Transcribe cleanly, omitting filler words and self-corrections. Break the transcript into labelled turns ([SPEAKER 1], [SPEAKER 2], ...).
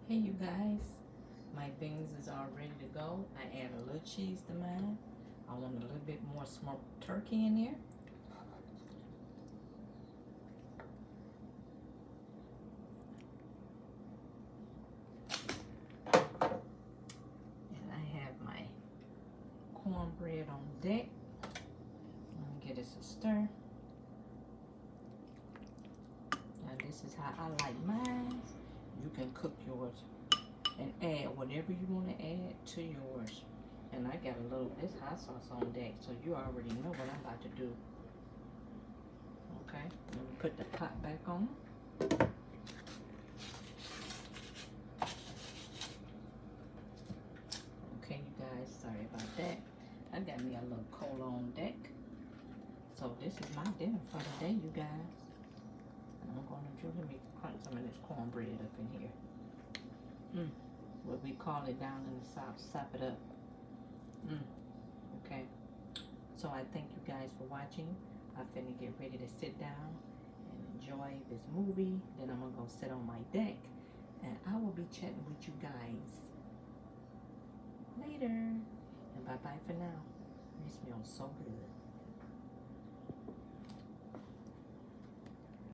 [SPEAKER 1] Hey you guys, my things is all ready to go. I add a little cheese to mine. I want a little bit more smoked turkey in there. And I have my cornbread on deck. Let me give this a stir. Now this is how I like mine. You can cook yours and add whatever you want to add to yours. And I got a little this hot sauce on deck, so you already know what I'm about to do. Okay, let me put the pot back on. Okay, you guys, sorry about that. I got me a little cola on deck. So this is my dinner for the day, you guys. And I'm going to let me crunch some of this cornbread up in here. What we call it down in the south, sop it up. Okay. So I thank you guys for watching. I'm finna get ready to sit down and enjoy this movie. Then I'm gonna go sit on my deck, and I will be chatting with you guys later. And bye bye for now. This smells so good.